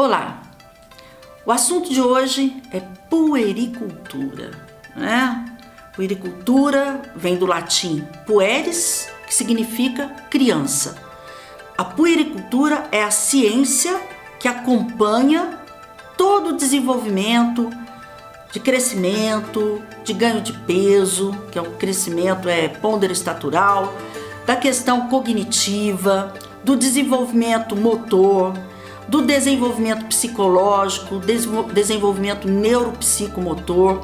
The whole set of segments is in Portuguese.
Olá, o assunto de hoje é puericultura, né? Puericultura vem do latim pueris, que significa criança. A puericultura é a ciência que acompanha todo o desenvolvimento de crescimento, de ganho de peso, que é o crescimento ponderoestatural, da questão cognitiva, do desenvolvimento motor, do desenvolvimento psicológico, desenvolvimento neuropsicomotor,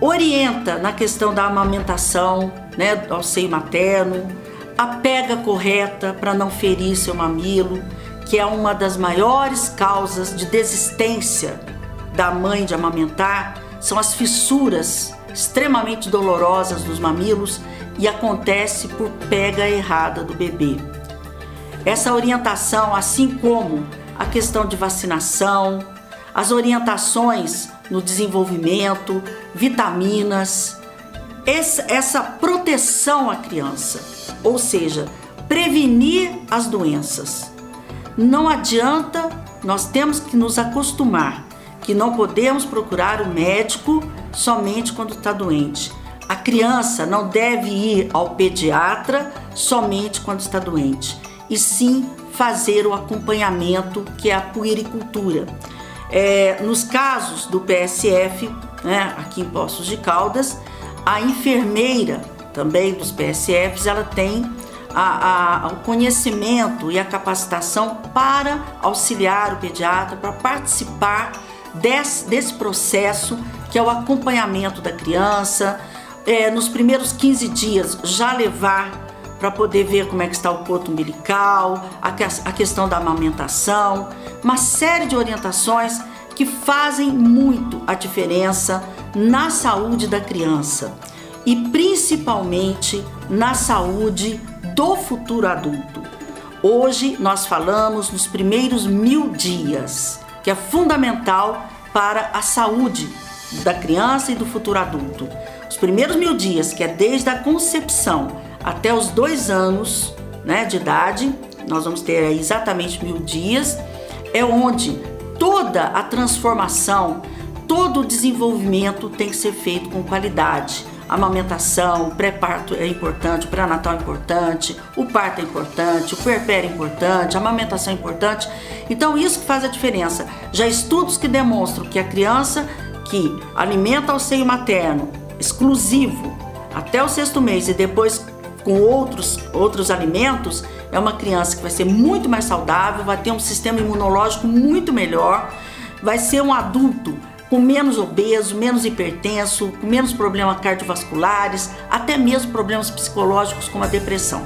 orienta na questão da amamentação, né, ao seio materno, a pega correta para não ferir seu mamilo, que é uma das maiores causas de desistência da mãe de amamentar, são as fissuras extremamente dolorosas dos mamilos e acontece por pega errada do bebê. Essa orientação, assim como a questão de vacinação, as orientações no desenvolvimento, vitaminas, essa proteção à criança, ou seja, prevenir as doenças. Não adianta, nós temos que nos acostumar que não podemos procurar o médico somente quando está doente. A criança não deve ir ao pediatra somente quando está doente, e sim fazer o acompanhamento, que é a puericultura. Nos casos do PSF, né, aqui em Poços de Caldas, a enfermeira também dos PSFs, ela tem o conhecimento e a capacitação para auxiliar o pediatra, para participar desse processo que é o acompanhamento da criança, nos primeiros 15 dias já levar para poder ver como é que está o cordão umbilical, a questão da amamentação, uma série de orientações que fazem muito a diferença na saúde da criança e principalmente na saúde do futuro adulto. Hoje nós falamos nos primeiros 1000 dias, que é fundamental para a saúde da criança e do futuro adulto. Os primeiros 1000 dias, que é desde a concepção até os 2 anos, né, de idade, nós vamos ter aí exatamente 1000 dias, é onde toda a transformação, todo o desenvolvimento tem que ser feito com qualidade. A amamentação, o pré-parto é importante, o pré-natal é importante, o parto é importante, o puerpério é importante, a amamentação é importante. Então isso que faz a diferença. Já estudos que demonstram que a criança que alimenta ao seio materno exclusivo até o 6º mês e depois com outros alimentos, é uma criança que vai ser muito mais saudável, vai ter um sistema imunológico muito melhor, vai ser um adulto com menos obeso, menos hipertenso, com menos problemas cardiovasculares, até mesmo problemas psicológicos como a depressão,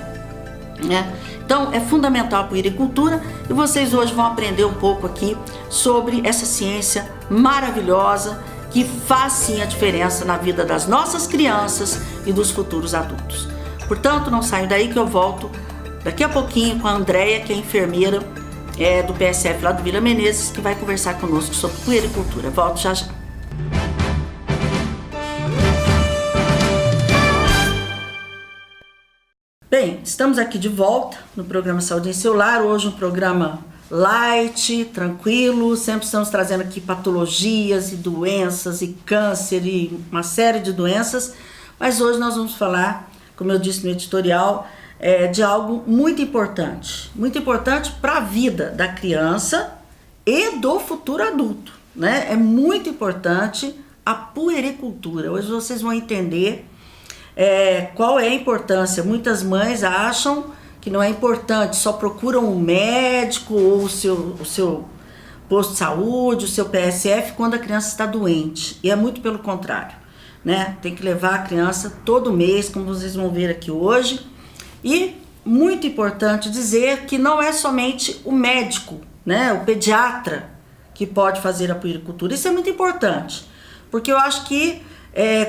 né? Então é fundamental a puericultura e vocês hoje vão aprender um pouco aqui sobre essa ciência maravilhosa que faz sim a diferença na vida das nossas crianças e dos futuros adultos. Portanto, não saiam daí que eu volto daqui a pouquinho com a Andréia, que é enfermeira do PSF lá do Vila Menezes, que vai conversar conosco sobre puericultura. Volto já já. Bem, estamos aqui de volta no programa Saúde em Seu Lar. Hoje um programa light, tranquilo. Sempre estamos trazendo aqui patologias e doenças e câncer e uma série de doenças. Mas hoje nós vamos falar, como eu disse no editorial, de algo muito importante para a vida da criança e do futuro adulto, né? É muito importante a puericultura. Hoje vocês vão entender qual é a importância. Muitas mães acham que não é importante, só procuram um médico ou o seu posto de saúde, o seu PSF quando a criança está doente, e é muito pelo contrário, né? Tem que levar a criança todo mês, como vocês vão ver aqui hoje. E muito importante dizer que não é somente o médico, né, o pediatra que pode fazer a puericultura. Isso é muito importante, porque eu acho que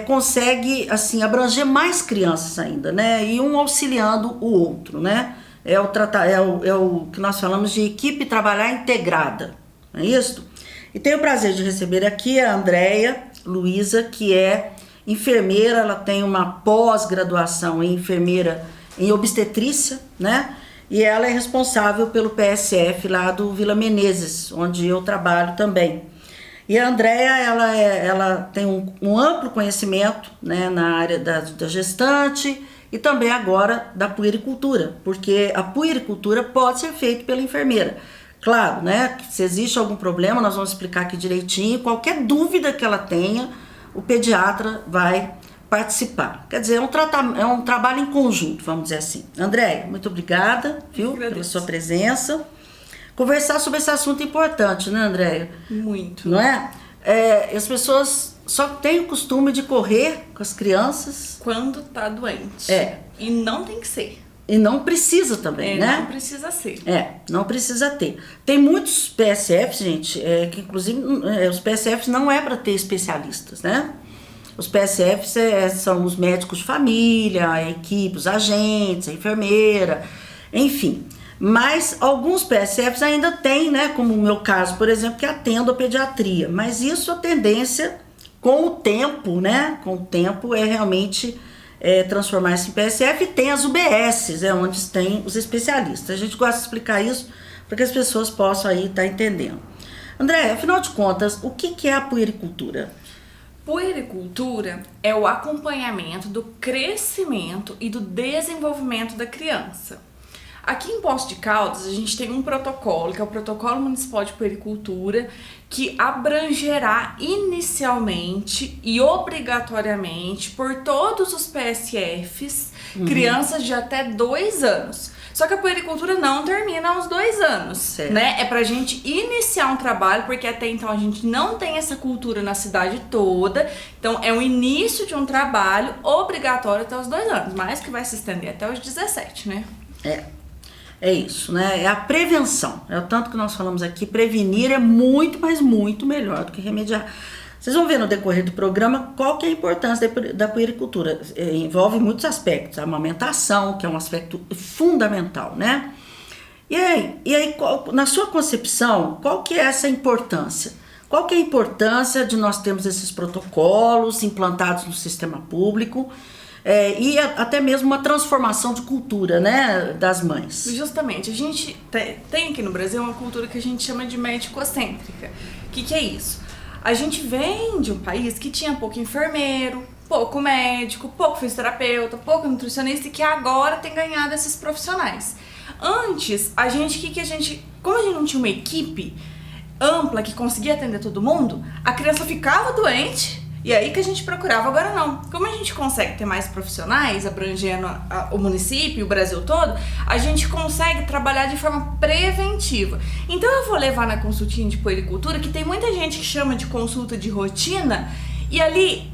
consegue assim abranger mais crianças ainda, né, e um auxiliando o outro, né. É o que nós falamos de equipe trabalhar integrada, não é isso? E tenho o prazer de receber aqui a Andréia Luiza, que é enfermeira. Ela tem uma pós-graduação em enfermeira em obstetrícia, né? e ela é responsável pelo PSF lá do Vila Menezes, onde eu trabalho também. E a Andréia, ela tem um amplo conhecimento, né, na área da gestante e também agora da puericultura, porque a puericultura pode ser feita pela enfermeira. Claro, né, que se existe algum problema, nós vamos explicar aqui direitinho. Qualquer dúvida que ela tenha, o pediatra vai participar. Quer dizer, é um trabalho em conjunto, vamos dizer assim. Andréia, muito obrigada, viu, pela sua presença. Conversar sobre esse assunto importante, né, Andréia? Muito. Não é? As pessoas só têm o costume de correr com as crianças quando tá doente. E não tem que ser. E não precisa também, né? Não precisa ser. Não precisa ter. Tem muitos PSFs, gente, que inclusive os PSFs não é para ter especialistas, né? Os PSFs são os médicos de família, a equipe, os agentes, a enfermeira, enfim. Mas alguns PSFs ainda tem, né? Como o meu caso, por exemplo, que atendo a pediatria. Mas isso a tendência, com o tempo, né? Com o tempo é realmente transformar-se em PSF, e tem as UBSs, onde tem os especialistas. A gente gosta de explicar isso para que as pessoas possam aí estar entendendo. André, afinal de contas, o que é a puericultura? Puericultura é o acompanhamento do crescimento e do desenvolvimento da criança. Aqui em Poços de Caldas, a gente tem um protocolo, que é o Protocolo Municipal de Puericultura, que abrangerá inicialmente e obrigatoriamente por todos os PSFs, crianças de até 2 anos. Só que a puericultura não termina aos 2 anos, certo, né? É pra gente iniciar um trabalho, porque até então a gente não tem essa cultura na cidade toda. Então é o início de um trabalho obrigatório até os 2 anos, mas que vai se estender até os 17, né? É isso, né? É a prevenção. É o tanto que nós falamos aqui. Prevenir é muito, mas muito melhor do que remediar. Vocês vão ver no decorrer do programa qual que é a importância da puericultura. Envolve muitos aspectos. A amamentação, que é um aspecto fundamental, né? E aí na sua concepção, qual que é essa importância? Qual que é a importância de nós termos esses protocolos implantados no sistema público? E até mesmo uma transformação de cultura, né, das mães. Justamente, a gente tem aqui no Brasil uma cultura que a gente chama de médico-cêntrica. O que é isso? A gente vem de um país que tinha pouco enfermeiro, pouco médico, pouco fisioterapeuta, pouco nutricionista, e que agora tem ganhado esses profissionais. Antes, como a gente não tinha uma equipe ampla que conseguia atender todo mundo, a criança ficava doente. E aí que a gente procurava. Agora não. Como a gente consegue ter mais profissionais, abrangendo o município e o Brasil todo, a gente consegue trabalhar de forma preventiva. Então eu vou levar na consultinha de puericultura, que tem muita gente que chama de consulta de rotina, e ali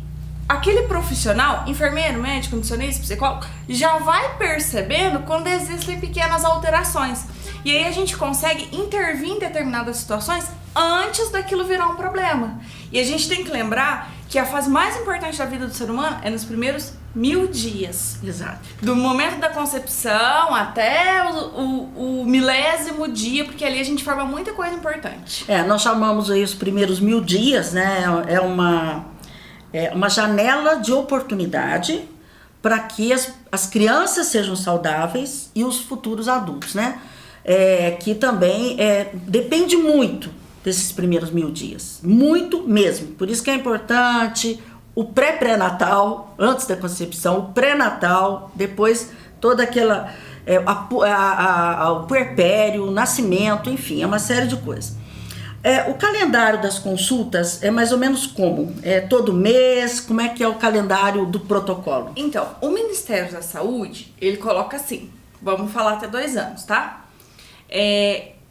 aquele profissional, enfermeiro, médico, nutricionista, psicólogo, já vai percebendo quando existem pequenas alterações. E aí a gente consegue intervir em determinadas situações antes daquilo virar um problema. E a gente tem que lembrar que a fase mais importante da vida do ser humano é nos primeiros 1000 dias. Exato. Do momento da concepção até o milésimo dia, porque ali a gente forma muita coisa importante. Nós chamamos aí os primeiros 1000 dias, né? É uma janela de oportunidade para que as crianças sejam saudáveis e os futuros adultos, né? Que também depende muito desses primeiros 1000 dias, muito mesmo. Por isso que é importante o pré-natal, antes da concepção, o pré-natal, depois toda aquela, o puerpério, o nascimento, enfim, é uma série de coisas. O calendário das consultas é mais ou menos como? É todo mês? Como é que é o calendário do protocolo? Então, o Ministério da Saúde, ele coloca assim, vamos falar até 2 anos, tá?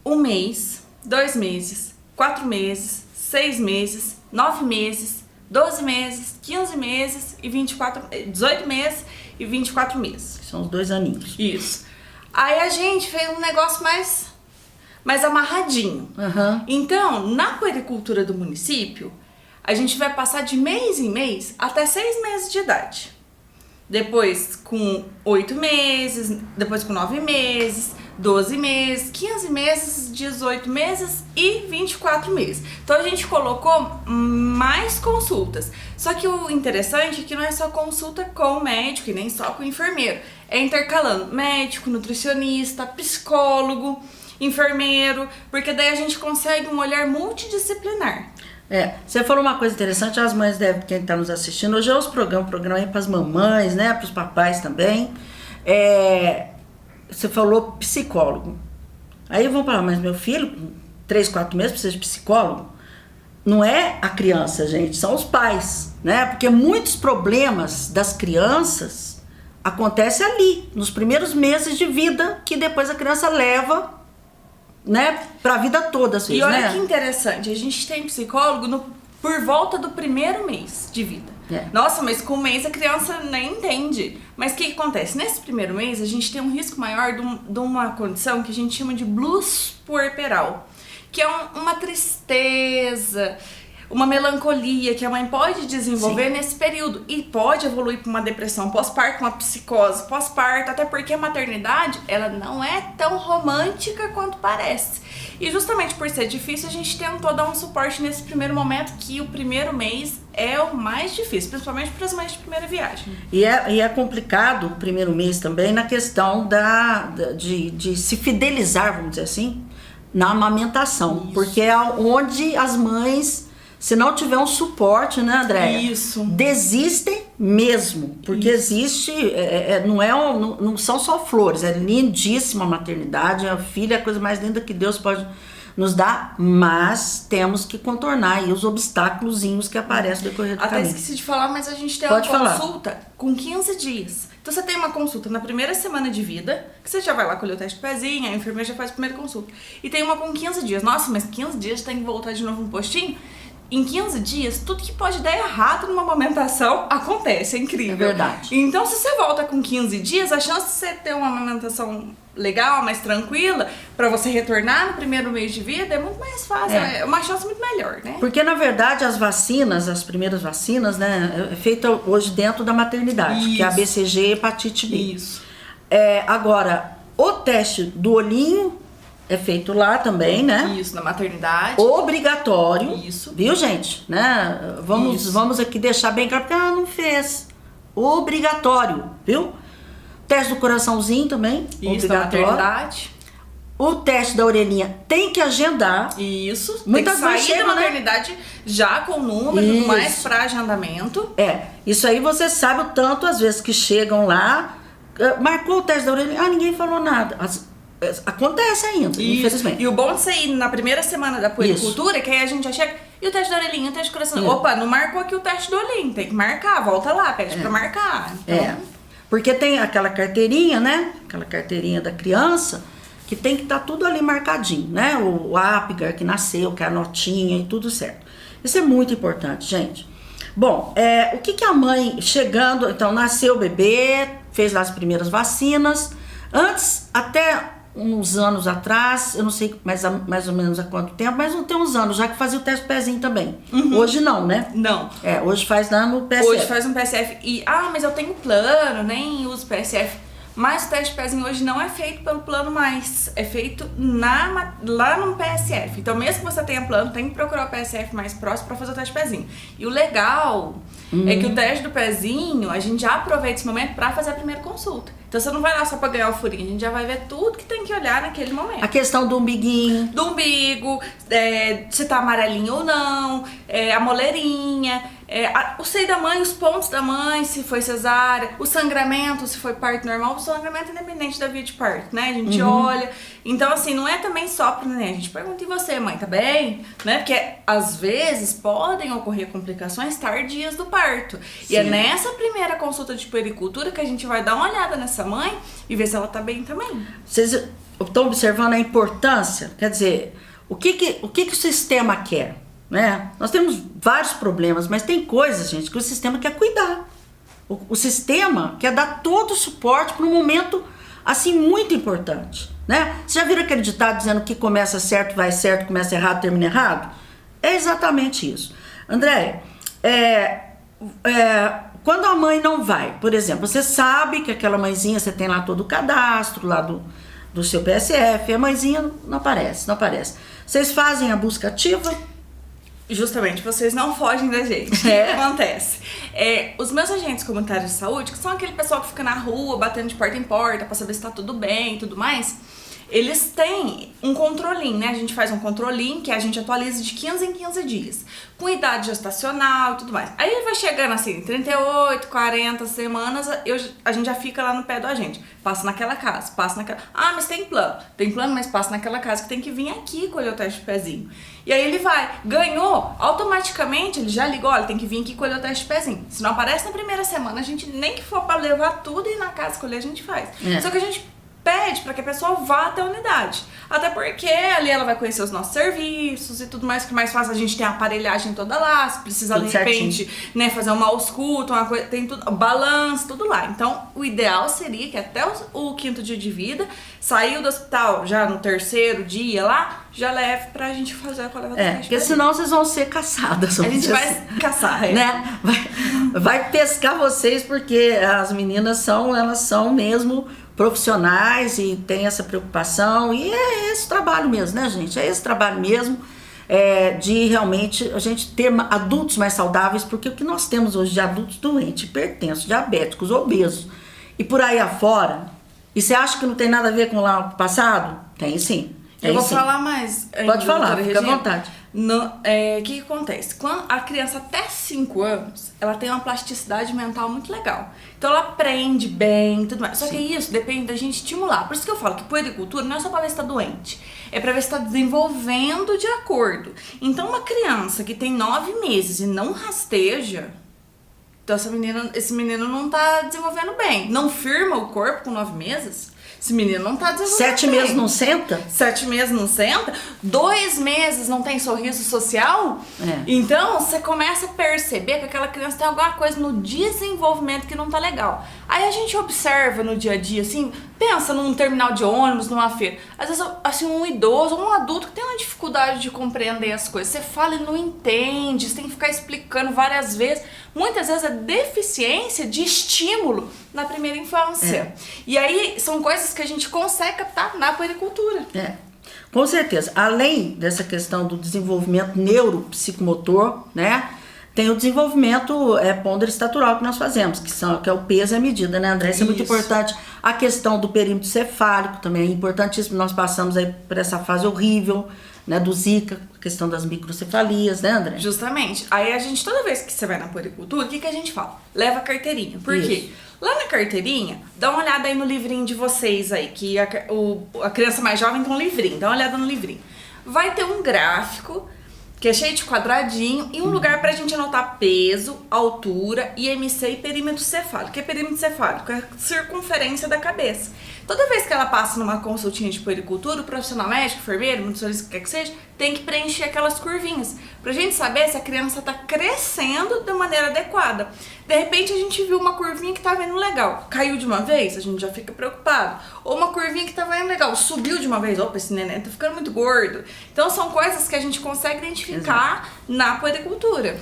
1 mês, 2 meses, 4 meses, 6 meses, 9 meses, 12 meses, 15 meses e 18 meses e 24 meses. São os 2 aninhos. Isso. Aí a gente fez um negócio mais amarradinho. Uhum. Então, na puericultura do município, a gente vai passar de mês em mês até 6 meses de idade. Depois com 8 meses, depois com 9 meses, 12 meses, 15 meses, 18 meses e 24 meses. Então a gente colocou mais consultas. Só que o interessante é que não é só consulta com o médico e nem só com o enfermeiro. é intercalando médico, nutricionista, psicólogo, enfermeiro, porque daí a gente consegue um olhar multidisciplinar. Você falou uma coisa interessante, as mães devem, quem está nos assistindo, hoje é os programa aí para as mamães, né, para os papais também. Você falou psicólogo. Aí vão falar, mas meu filho, com 3, 4 meses, precisa de psicólogo? Não é a criança, gente, são os pais, né? Porque muitos problemas das crianças acontecem ali, nos primeiros meses de vida, que depois a criança leva, né, pra vida toda, às vezes, E olha, né? que interessante, a gente tem psicólogo por volta do primeiro mês de vida. Nossa, mas com um mês a criança nem entende. Mas o que acontece? Nesse primeiro mês a gente tem um risco maior de uma condição que a gente chama de blues puerperal, que é uma tristeza, uma melancolia que a mãe pode desenvolver nesse período e pode evoluir para uma depressão pós-parto, uma psicose pós-parto, até porque a maternidade, ela não é tão romântica quanto parece. E justamente por ser difícil, a gente tentou dar um suporte nesse primeiro momento, que o primeiro mês é o mais difícil, principalmente para as mães de primeira viagem. E é complicado o primeiro mês também na questão de se fidelizar, vamos dizer assim, na amamentação. Isso. Porque é onde as mães, se não tiver um suporte, né, Andréia? Isso. Desistem mesmo. Porque existe, não são só flores, é lindíssima a maternidade, a filha é a coisa mais linda que Deus pode nos dar, mas temos que contornar aí os obstáculozinhos que aparecem no decorrer do caminho. Até esqueci de falar, mas a gente tem Pode uma consulta com 15 dias. Então você tem uma consulta na primeira semana de vida, que você já vai lá colher o teste do pezinho, a enfermeira já faz a primeira consulta. E tem uma com 15 dias. Nossa, mas 15 dias tem que voltar de novo no postinho? Em 15 dias, tudo que pode dar errado numa amamentação acontece, é incrível. É verdade. Então, se você volta com 15 dias, a chance de você ter uma amamentação legal, mais tranquila, pra você retornar no primeiro mês de vida é muito mais fácil, é uma chance muito melhor, né? Porque, na verdade, as vacinas, as primeiras vacinas, né, é feita hoje dentro da maternidade, Isso. que é a BCG e hepatite B. Isso. Agora, o teste do olhinho é feito lá também, né? Isso, na maternidade. Obrigatório. Isso. Viu, gente? Né? Vamos aqui deixar bem claro, porque ela não fez. Obrigatório, viu? Teste do coraçãozinho também. Isso, na obrigatório. maternidade. O teste da orelhinha tem que agendar. Isso. Muitas tem que mães sair da chegam, né? maternidade já com o número e tudo mais pra agendamento. Isso aí você sabe o tanto, às vezes, que chegam lá, marcou o teste da orelhinha, ninguém falou nada. Acontece ainda, infelizmente. E o bom de você ir na primeira semana da puericultura, que aí a gente já chega, e o teste da orelhinha, o teste do coração. Opa, não marcou aqui o teste do olhinho, tem que marcar, volta lá, pede pra marcar. Então... Porque tem aquela carteirinha, né? Aquela carteirinha da criança, que tem que estar tudo ali marcadinho, né? O Apgar que nasceu, que é a notinha e tudo certo. Isso é muito importante, gente. Bom, o que a mãe chegando, então nasceu o bebê, fez lá as primeiras vacinas. Antes, até uns anos atrás, eu não sei mais ou menos há quanto tempo, mas tem uns anos já que fazia o teste do pezinho também. Hoje não, né? Não. Hoje faz lá no PSF. Hoje faz um PSF e, mas eu tenho plano, nem uso PSF. Mas o teste de pezinho hoje não é feito pelo plano mais, é feito lá no PSF. Então, mesmo que você tenha plano, tem que procurar o PSF mais próximo para fazer o teste de pezinho. E o legal é que o teste do pezinho, a gente já aproveita esse momento para fazer a primeira consulta. Então, você não vai lá só para ganhar o furinho, a gente já vai ver tudo que tem que olhar naquele momento. A questão do umbiguinho. Do umbigo, se tá amarelinho ou não, a moleirinha, o seio da mãe, os pontos da mãe, se foi cesárea, o sangramento, se foi parto normal, o sangramento independente da via de parto, né? A gente olha. Então, assim, não é também só pro neném. A gente pergunta, e você, mãe, tá bem? Né? Porque, às vezes, podem ocorrer complicações tardias do parto. Sim. E é nessa primeira consulta de puericultura que a gente vai dar uma olhada nessa mãe e ver se ela tá bem também. Vocês estão observando a importância? Quer dizer, o que o sistema quer? Né? Nós temos vários problemas, mas tem coisas, gente, que o sistema quer cuidar. O sistema quer dar todo o suporte para um momento, assim, muito importante. Né? Você já viram aquele ditado dizendo que começa certo, vai certo, começa errado, termina errado? É exatamente isso. André, quando a mãe não vai, por exemplo, você sabe que aquela mãezinha, você tem lá todo o cadastro lá do seu PSF, a mãezinha não aparece. Vocês fazem a busca ativa? Justamente, vocês não fogem da gente. O que acontece? Os meus agentes comunitários de saúde, que são aquele pessoal que fica na rua, batendo de porta em porta pra saber se tá tudo bem e tudo mais, eles têm um controlinho, né? A gente faz um controlinho que a gente atualiza de 15 em 15 dias, com idade gestacional e tudo mais. Aí ele vai chegando assim, 38, 40 semanas, a gente já fica lá no pé do agente. Passa naquela casa, passa naquela... Ah, mas tem plano. Tem plano, mas passa naquela casa que tem que vir aqui colher o teste de pezinho. E aí ele vai, ganhou, automaticamente ele já ligou, olha, tem que vir aqui colher o teste de pezinho. Se não aparece na primeira semana, a gente nem que for pra levar tudo e ir na casa colher, a gente faz. Só que a gente pede para que a pessoa vá até a unidade. Até porque ali ela vai conhecer os nossos serviços e tudo mais, que mais fácil a gente tem a aparelhagem toda lá, se precisar tudo de repente, né, fazer uma ausculta, uma coisa, tem tudo, balanço, tudo lá. Então, o ideal seria que até o 5º dia de vida, saiu do hospital já no 3º dia lá, já leve pra gente fazer a coleta do teste. Porque senão vocês vão ser caçadas. A gente vai caçar, né? Vai pescar vocês, porque as meninas elas são mesmo profissionais e tem essa preocupação, e é esse trabalho mesmo, né, gente? É esse trabalho mesmo de realmente a gente ter adultos mais saudáveis, porque o que nós temos hoje de adultos doentes, hipertensos, diabéticos, obesos e por aí afora, e você acha que não tem nada a ver com lá o passado? Tem sim. Eu vou falar mais. Pode falar, fica à vontade. O que acontece? Quando a criança até 5 anos, ela tem uma plasticidade mental muito legal. Então ela aprende bem e tudo mais. Só que isso depende da gente estimular. Por isso que eu falo que puericultura não é só pra ver se tá doente. É pra ver se tá desenvolvendo de acordo. Então uma criança que tem 9 meses e não rasteja, então esse menino não tá desenvolvendo bem. Não firma o corpo com 9 meses. Esse menino não tá desenvolvendo 7 bem. meses não senta? 7 meses não senta? 2 meses não tem sorriso social? Então, você começa a perceber que aquela criança tem alguma coisa no desenvolvimento que não tá legal. Aí a gente observa no dia a dia, assim, pensa num terminal de ônibus, numa feira. Às vezes, assim, um idoso ou um adulto que tem uma dificuldade de compreender as coisas. Você fala e não entende, você tem que ficar explicando várias vezes. Muitas vezes é deficiência de estímulo na primeira infância. E aí, são coisas que a gente consegue captar na puericultura. Com certeza. Além dessa questão do desenvolvimento neuropsicomotor, né? Tem o desenvolvimento ponderostatural que nós fazemos, que é o peso e a medida, né, André? Isso é muito importante. A questão do perímetro cefálico também é importantíssimo. Nós passamos aí por essa fase horrível, né, do Zika, a questão das microcefalias, né, André? Justamente. Aí a gente, toda vez que você vai na puericultura, o que a gente fala? Leva a carteirinha. Por quê? Lá na carteirinha, dá uma olhada aí no livrinho de vocês aí, que a criança mais jovem tem um livrinho, dá uma olhada no livrinho. Vai ter um gráfico que é cheio de quadradinho e um lugar pra gente anotar peso, altura, IMC e perímetro cefálico. O que é perímetro cefálico? É a circunferência da cabeça. Toda vez que ela passa numa consultinha de puericultura, o profissional médico, enfermeiro, nutricionista, o que quer que seja, tem que preencher aquelas curvinhas, pra gente saber se a criança tá crescendo da maneira adequada. De repente a gente viu uma curvinha que tá vendo legal, caiu de uma vez, a gente já fica preocupado. Ou uma curvinha que tá vendo legal, subiu de uma vez, opa, esse neném tá ficando muito gordo. Então são coisas que a gente consegue identificar na puericultura.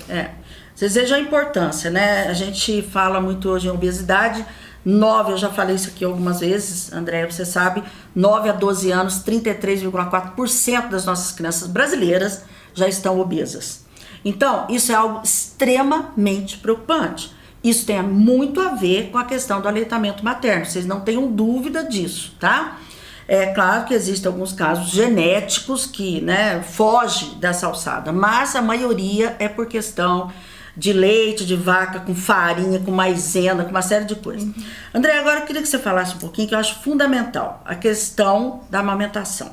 Vocês vejam a importância, né? A gente fala muito hoje em obesidade. 9, eu já falei isso aqui algumas vezes, André, você sabe, 9 a 12 anos, 33,4% das nossas crianças brasileiras já estão obesas. Então, isso é algo extremamente preocupante. Isso tem muito a ver com a questão do aleitamento materno, vocês não tenham dúvida disso, tá? É claro que existem alguns casos genéticos que, né, fogem dessa alçada, mas a maioria é por questão de leite, de vaca, com farinha, com maisena, com uma série de coisas. André, agora eu queria que você falasse um pouquinho, que eu acho fundamental, a questão da amamentação.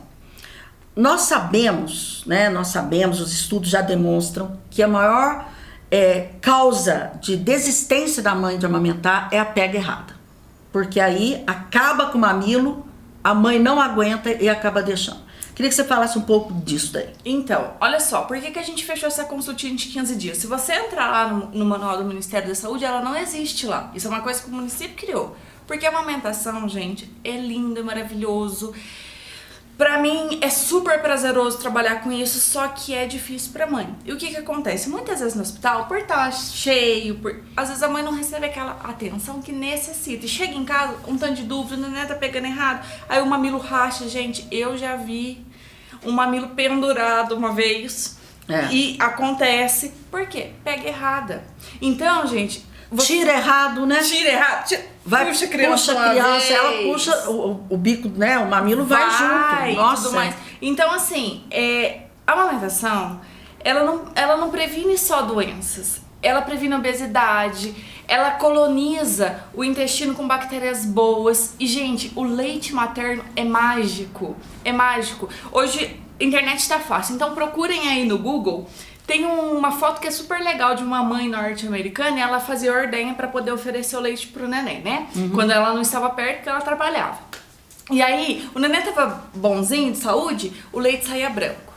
Nós sabemos, os estudos já demonstram que a maior causa de desistência da mãe de amamentar é a pega errada. Porque aí acaba com o mamilo, a mãe não aguenta e acaba deixando. Queria que você falasse um pouco disso daí. Então, olha só, por que a gente fechou essa consultinha de 15 dias? Se você entrar lá no manual do Ministério da Saúde, ela não existe lá. Isso é uma coisa que o município criou. Porque a amamentação, gente, é lindo, é maravilhoso. Pra mim, é super prazeroso trabalhar com isso, só que é difícil pra mãe. E o que acontece? Muitas vezes no hospital, por estar cheio, às vezes a mãe não recebe aquela atenção que necessita. E chega em casa, um tanto de dúvida, o neném tá pegando errado, aí o mamilo racha. Gente, eu já vi um mamilo pendurado uma vez, E acontece, por quê? Pega errada. Então, gente... Tira errado, né? Tira errado. Puxa a criança, ela puxa o bico, né? O mamilo vai junto. Nossa. Tudo mais. Então, assim, a amamentação, ela não previne só doenças. Ela previne obesidade, ela coloniza o intestino com bactérias boas. E, gente, o leite materno é mágico. É mágico. Hoje, a internet tá fácil. Então, procurem aí no Google. Tem uma foto que é super legal de uma mãe norte-americana e ela fazia ordenha para poder oferecer o leite pro neném, né? Quando ela não estava perto, porque ela trabalhava. E aí, o neném tava bonzinho, de saúde, o leite saía branco.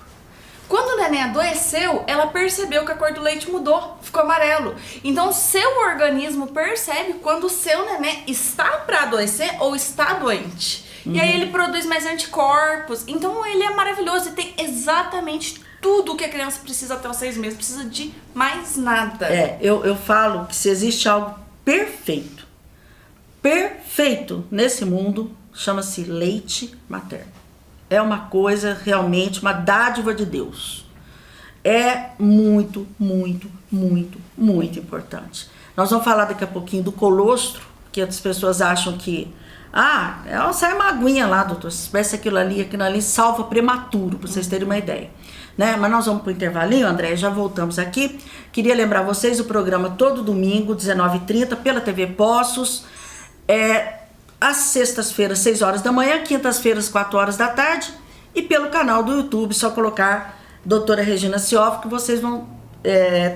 Quando o neném adoeceu, ela percebeu que a cor do leite mudou, ficou amarelo. Então, seu organismo percebe quando o seu neném está para adoecer ou está doente. E aí ele produz mais anticorpos. Então, ele é maravilhoso e tem exatamente tudo que a criança precisa até os 6 meses, precisa de mais nada. Eu falo que se existe algo perfeito nesse mundo, chama-se leite materno. É uma coisa realmente, uma dádiva de Deus. É muito, muito, muito, muito importante. Nós vamos falar daqui a pouquinho do colostro, que as pessoas acham que sai uma aguinha lá, doutor, se tivesse aquilo ali salva prematuro, para vocês terem uma ideia. Né? Mas nós vamos para o intervalinho, André, já voltamos aqui. Queria lembrar vocês o programa todo domingo, 19h30, pela TV Poços, às sextas-feiras, 6 horas da manhã, quintas-feiras, 4 horas da tarde, e pelo canal do YouTube, só colocar doutora Regina Sioff, que vocês vão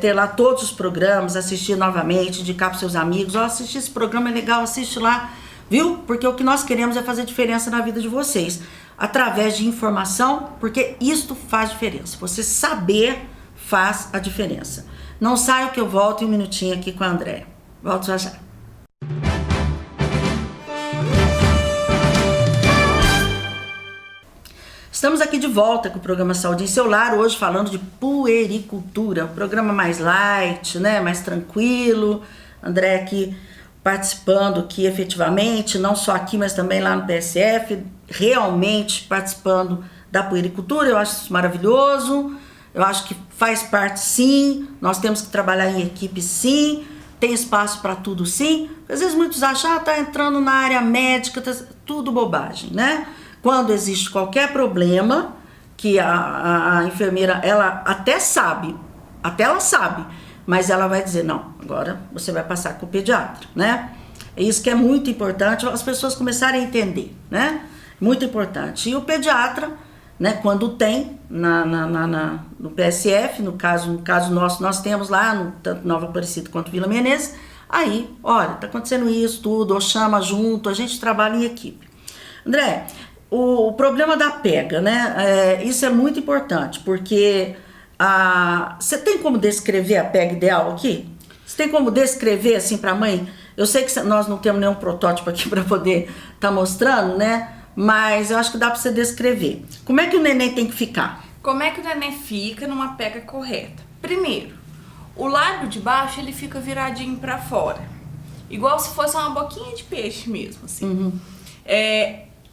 ter lá todos os programas, assistir novamente, indicar para seus amigos, assistir esse programa é legal, assiste lá, viu? Porque o que nós queremos é fazer diferença na vida de vocês, através de informação, porque isto faz diferença. Você saber faz a diferença. Não saia que eu volto em um minutinho aqui com a Andréia. Volto já já. Estamos aqui de volta com o programa Saúde em Seu Lar, hoje falando de puericultura, um programa mais light, né, mais tranquilo. André aqui participando aqui efetivamente, não só aqui, mas também lá no PSF, realmente participando da puericultura. Eu acho isso maravilhoso, eu acho que faz parte sim, nós temos que trabalhar em equipe sim, tem espaço para tudo sim. Às vezes muitos acham, tá entrando na área médica, tudo bobagem, né? Quando existe qualquer problema, que a enfermeira, ela até sabe, mas ela vai dizer, não, agora você vai passar com o pediatra, né? É isso que é muito importante, as pessoas começarem a entender, né? Muito importante. E o pediatra, né, quando tem no PSF, no caso nosso, nós temos lá, tanto Nova Aparecida quanto Vila Menezes, aí, olha, tá acontecendo isso tudo, ou chama junto, a gente trabalha em equipe. André, o problema da pega, né? Isso é muito importante, porque você tem como descrever a pega ideal aqui? Você tem como descrever assim para a mãe? Eu sei que nós não temos nenhum protótipo aqui para poder estar mostrando, né? Mas eu acho que dá para você descrever. Como é que o neném tem que ficar? Como é que o neném fica numa pega correta? Primeiro, o lábio de baixo ele fica viradinho para fora, igual se fosse uma boquinha de peixe mesmo, assim.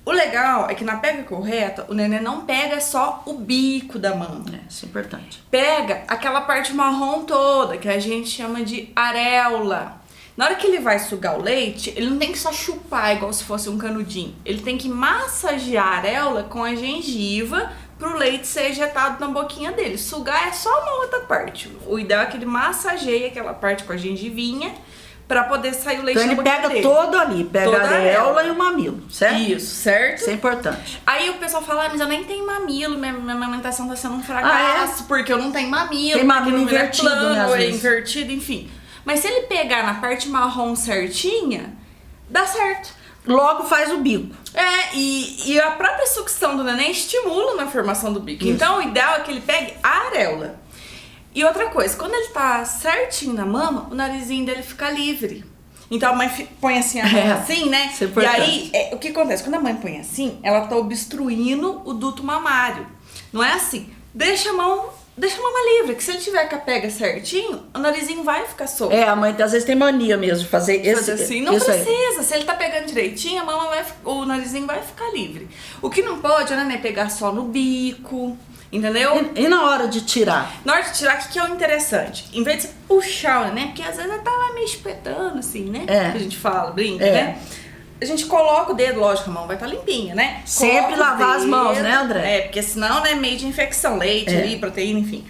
O legal é que na pega correta, o neném não pega só o bico da mama. Isso é importante. Pega aquela parte marrom toda, que a gente chama de areola. Na hora que ele vai sugar o leite, ele não tem que só chupar igual se fosse um canudinho. Ele tem que massagear a areola com a gengiva pro leite ser ejetado na boquinha dele. Sugar é só uma outra parte. O ideal é que ele massageie aquela parte com a gengivinha pra poder sair o leite então na boquinha dele. Então ele pega todo ali, pega toda a areola e o mamilo, certo? Isso, certo? Isso é importante. Aí o pessoal fala, mas eu nem tenho mamilo, minha amamentação tá sendo um fracasso, porque eu não tenho mamilo. Tem mamilo invertido, plano, né, invertido, enfim. Mas se ele pegar na parte marrom certinha, dá certo. Logo faz o bico. E a própria sucção do neném estimula na formação do bico. Isso. Então o ideal é que ele pegue a areola. E outra coisa, quando ele tá certinho na mama, o narizinho dele fica livre. Então a mãe põe assim a mão assim, né? Isso é e aí, o que acontece? Quando a mãe põe assim, ela tá obstruindo o duto mamário. Não é assim? Deixa a mama livre, que se ele tiver com a pega certinho, o narizinho vai ficar solto. A mãe às vezes tem mania mesmo de fazer assim. Não precisa, se ele tá pegando direitinho, o narizinho vai ficar livre. O que não pode, né, pegar só no bico. Entendeu? E na hora de tirar? Na hora de tirar, o que é o interessante? Em vez de você puxar o neném, porque às vezes ela tá lá meio espetando, assim, né? É. Que a gente fala, brinca, né? A gente coloca o dedo, lógico, a mão vai estar limpinha, né? Sempre lavar as mãos, né, André? Porque senão, né, meio de infecção, leite ali, proteína, enfim.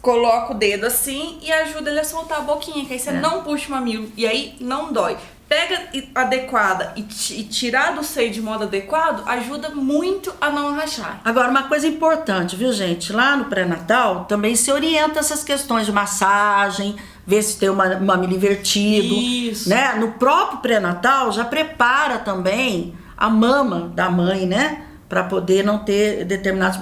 Coloca o dedo assim e ajuda ele a soltar a boquinha, que aí você não puxa o mamilo e aí não dói. Pega adequada e tirar do seio de modo adequado ajuda muito a não rachar. Agora, uma coisa importante, viu, gente? Lá no pré-natal também se orienta essas questões de massagem, ver se tem um mamilo invertido. Isso. Né? No próprio pré-natal já prepara também a mama da mãe, né? Para poder não ter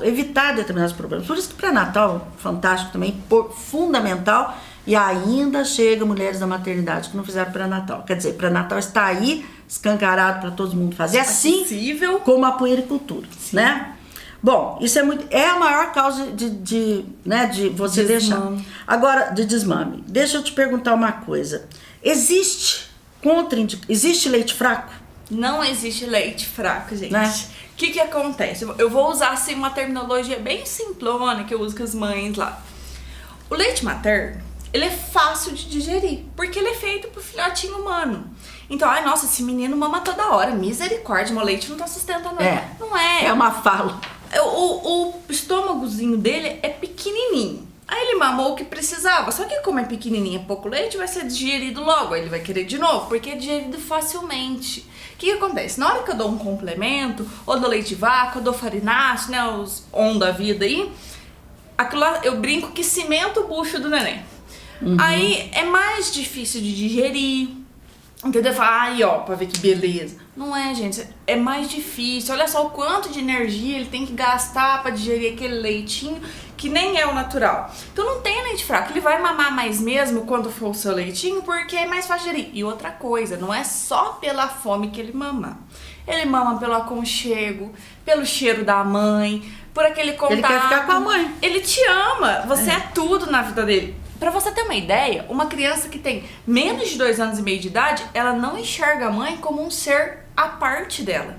evitar determinados problemas. Por isso que o pré-natal, fantástico também, fundamental. E ainda chega mulheres da maternidade que não fizeram pré-natal. Quer dizer, pré-natal está aí, escancarado para todo mundo fazer, assim Acessível. como a puericultura, né? Bom, isso é a maior causa de você Desmame. deixar. Agora, de desmame. Deixa eu te perguntar uma coisa. Existe leite fraco? Não existe leite fraco, gente. Né? O que acontece? Eu vou usar assim uma terminologia bem simplona que eu uso com as mães lá. O leite materno, ele é fácil de digerir, porque ele é feito pro filhotinho humano. Então, ai, nossa, esse menino mama toda hora, misericórdia, meu leite não tá sustentando ele. Não é. É uma fala. O estômagozinho dele é pequenininho. Aí ele mamou o que precisava, só que como é pequenininho, pouco leite, vai ser digerido logo, aí ele vai querer de novo, porque é digerido facilmente. O que acontece? Na hora que eu dou um complemento, ou dou leite de vaca, ou dou farináceo, né, os on da vida aí, aquilo lá, eu brinco que cimenta o bucho do neném. Aí é mais difícil de digerir, entendeu? Ai, ó, pra ver que beleza. Não é, gente, é mais difícil. Olha só o quanto de energia ele tem que gastar pra digerir aquele leitinho que nem é o natural. Então não tem leite fraco, ele vai mamar mais mesmo quando for o seu leitinho, porque é mais fácil de digerir. E outra coisa, não é só pela fome que ele mama. Ele mama pelo aconchego, pelo cheiro da mãe, por aquele contato. Ele quer ficar com a mãe. Ele te ama, você é tudo na vida dele. Pra você ter uma ideia, uma criança que tem menos de 2 anos e meio de idade, ela não enxerga a mãe como um ser à parte dela.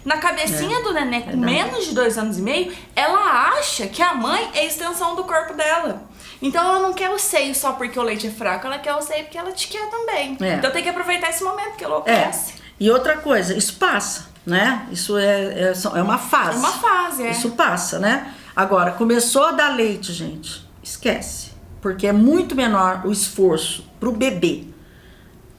Na cabecinha do neném com menos de 2 anos e meio, ela acha que a mãe é a extensão do corpo dela. Então ela não quer o seio só porque o leite é fraco, ela quer o seio porque ela te quer também. Então tem que aproveitar esse momento que enlouquece. E outra coisa, isso passa, né? Isso é uma fase. É uma fase, Isso passa, né? Agora, começou a dar leite, gente, esquece. Porque é muito menor o esforço pro bebê,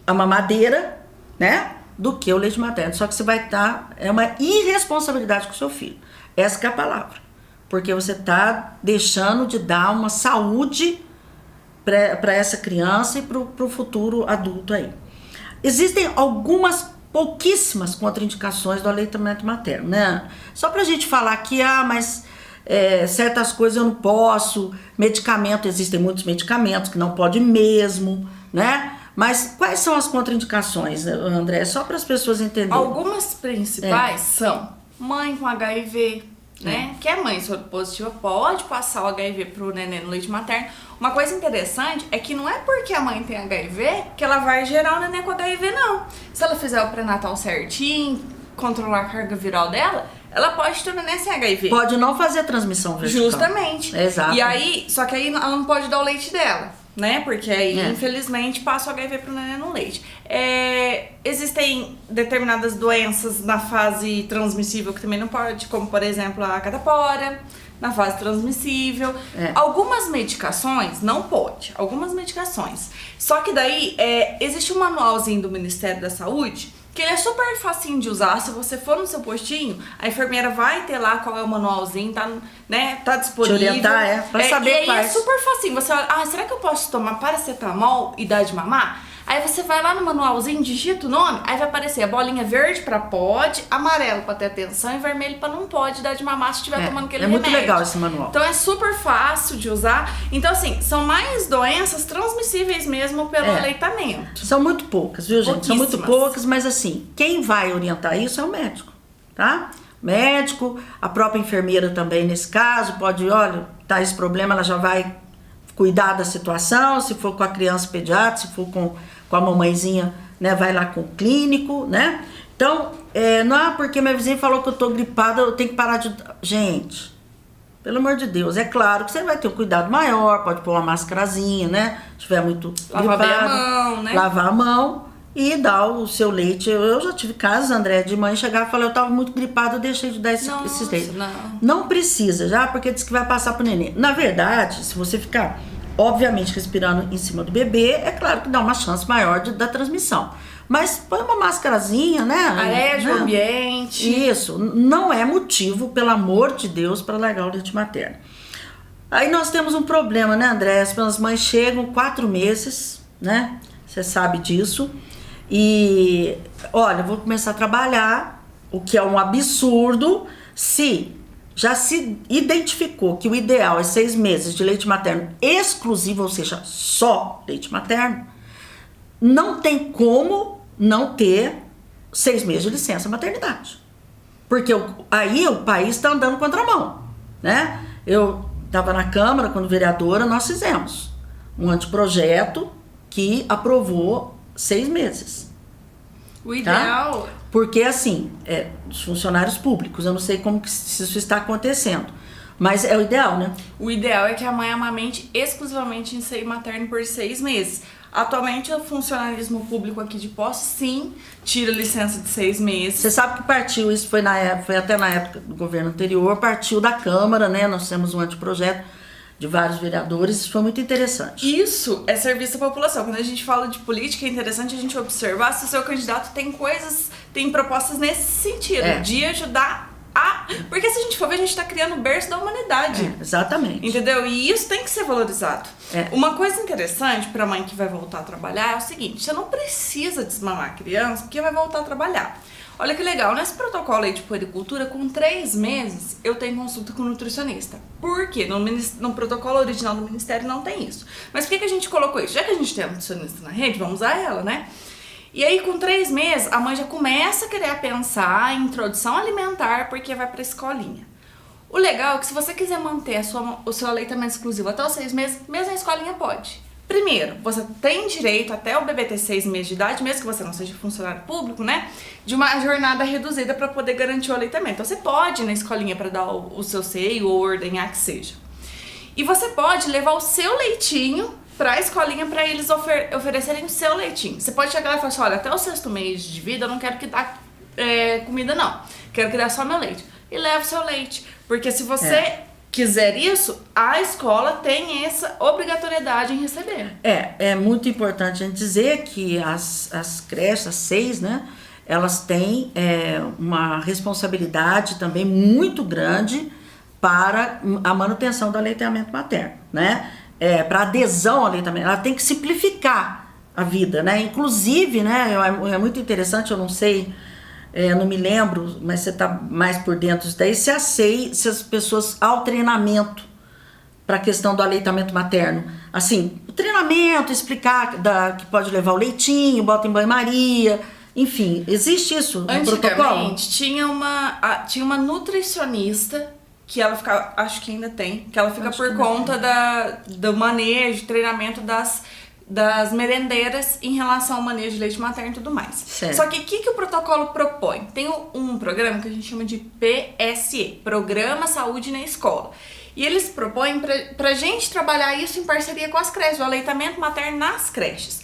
a mamadeira, né? Do que o leite materno. Só que você vai estar... É uma irresponsabilidade com o seu filho. Essa que é a palavra. Porque você está deixando de dar uma saúde para essa criança e pro futuro adulto aí. Existem pouquíssimas contraindicações do aleitamento materno, né? Só pra gente falar que, mas... certas coisas eu não posso, medicamento, existem muitos medicamentos que não pode mesmo, né? Mas quais são as contraindicações, André? Só para as pessoas entenderem. Algumas principais são mãe com HIV, né? Que é mãe soropositiva, pode passar o HIV pro neném no leite materno. Uma coisa interessante é que não é porque a mãe tem HIV que ela vai gerar o neném com HIV, não. Se ela fizer o pré-natal certinho, controlar a carga viral dela, ela pode ter neném sem HIV. Pode não fazer a transmissão vertical. Justamente. Exato. E aí, só que aí ela não pode dar o leite dela, né? Porque aí, infelizmente, passa o HIV pro neném no leite. Existem determinadas doenças na fase transmissível que também não pode, como, por exemplo, a catapora, na fase transmissível. Algumas medicações não pode, algumas medicações. Só que daí, existe um manualzinho do Ministério da Saúde que ele é super facinho de usar. Se você for no seu postinho, a enfermeira vai ter lá qual é o manualzinho, tá disponível. Te orientar, pra saber e aí quais. é super facinho. Você olha, será que eu posso tomar paracetamol e dar de mamar? Aí você vai lá no manualzinho, digita o nome, aí vai aparecer a bolinha verde pra pode, amarelo pra ter atenção e vermelho pra não pode dar de mamar se estiver tomando aquele remédio. É muito legal esse manual. Então é super fácil de usar. Então assim, são mais doenças transmissíveis mesmo pelo aleitamento. São muito poucas, viu, gente? São muito poucas, mas assim, quem vai orientar isso é o médico, tá? Médico, a própria enfermeira também nesse caso, pode, olha, tá esse problema, ela já vai cuidar da situação, se for com a criança pediatra, se for com a mamãezinha, né, vai lá com o clínico, né? Então, não é porque minha vizinha falou que eu tô gripada, eu tenho que parar de... Gente, Pelo amor de Deus, é claro que você vai ter um cuidado maior, pode pôr uma máscarazinha, né? Se tiver muito Lavar bem a gripado, mão, né? lavar a mão e dar o seu leite. Eu já tive casos, André, de mãe chegar e falar, eu tava muito gripada, eu deixei de dar esses leites. Não precisa já, porque diz que vai passar pro neném. Na verdade, se você ficar, obviamente, respirando em cima do bebê, é claro que dá uma chance maior da transmissão. Mas põe uma máscarazinha, né? Areia o ambiente. Isso, não é motivo, pelo amor de Deus, para largar o leite materno. Aí nós temos um problema, né, André? As mães chegam 4 meses, né? Você sabe disso. E, olha, eu vou começar a trabalhar, o que é um absurdo, se já se identificou que o ideal é 6 meses de leite materno exclusivo, ou seja, só leite materno, não tem como não ter 6 meses de licença maternidade. Porque aí o país está andando contramão, né? Eu estava na Câmara, quando vereadora, nós fizemos um anteprojeto que aprovou 6 meses. O ideal... Tá? Porque, assim, os funcionários públicos, eu não sei como que se isso está acontecendo, mas é o ideal, né? O ideal é que a mãe amamente exclusivamente em seio materno por 6 meses. Atualmente, o funcionalismo público aqui de Poços, sim, tira licença de 6 meses. Você sabe que partiu, isso foi até na época do governo anterior, partiu da Câmara, né? Nós temos um anteprojeto de vários vereadores, isso foi muito interessante. Isso é serviço à população. Quando a gente fala de política, é interessante a gente observar se o seu candidato tem propostas nesse sentido, de ajudar a... Porque se a gente for ver, a gente tá criando o berço da humanidade. Exatamente. Entendeu? E isso tem que ser valorizado. Uma coisa interessante pra mãe que vai voltar a trabalhar é o seguinte, você não precisa desmamar a criança porque vai voltar a trabalhar. Olha que legal, nesse protocolo aí de puericultura, com 3 meses, eu tenho consulta com o nutricionista. Por quê? No protocolo original do Ministério não tem isso. Mas por que a gente colocou isso? Já que a gente tem a nutricionista na rede, vamos usar ela, né? E aí, com 3 meses, a mãe já começa a querer pensar em introdução alimentar, porque vai pra escolinha. O legal é que se você quiser manter o seu aleitamento exclusivo até os 6 meses, mesmo a escolinha pode. Primeiro, você tem direito, até o bebê ter 6 meses de idade, mesmo que você não seja funcionário público, né? De uma jornada reduzida para poder garantir o aleitamento. Então, você pode ir na escolinha para dar o seu seio ou ordenhar que seja. E você pode levar o seu leitinho para a escolinha para eles oferecerem o seu leitinho. Você pode chegar lá e falar assim, olha, até o 6º mês de vida eu não quero que dá comida não. Quero que dê só meu leite. E leva o seu leite. Porque se você... quiser isso, a escola tem essa obrigatoriedade em receber. É muito importante a gente dizer que as creches, as 6, né, elas têm uma responsabilidade também muito grande para a manutenção do aleitamento materno, né? Para adesão ao aleitamento, ela tem que simplificar a vida, né? Inclusive, né, é muito interessante, eu não sei... não me lembro, mas você está mais por dentro disso daí, se as pessoas ao treinamento para a questão do aleitamento materno. Assim, o treinamento, explicar que pode levar o leitinho, bota em banho-maria, enfim, existe isso no protocolo? Antigamente tinha uma nutricionista que ela fica, acho que ainda tem, que ela fica por conta do manejo, treinamento das merendeiras em relação ao manejo de leite materno e tudo mais. Certo. Só que o que o protocolo propõe? Tem um programa que a gente chama de PSE, Programa Saúde na Escola. E eles propõem pra gente trabalhar isso em parceria com as creches, o aleitamento materno nas creches.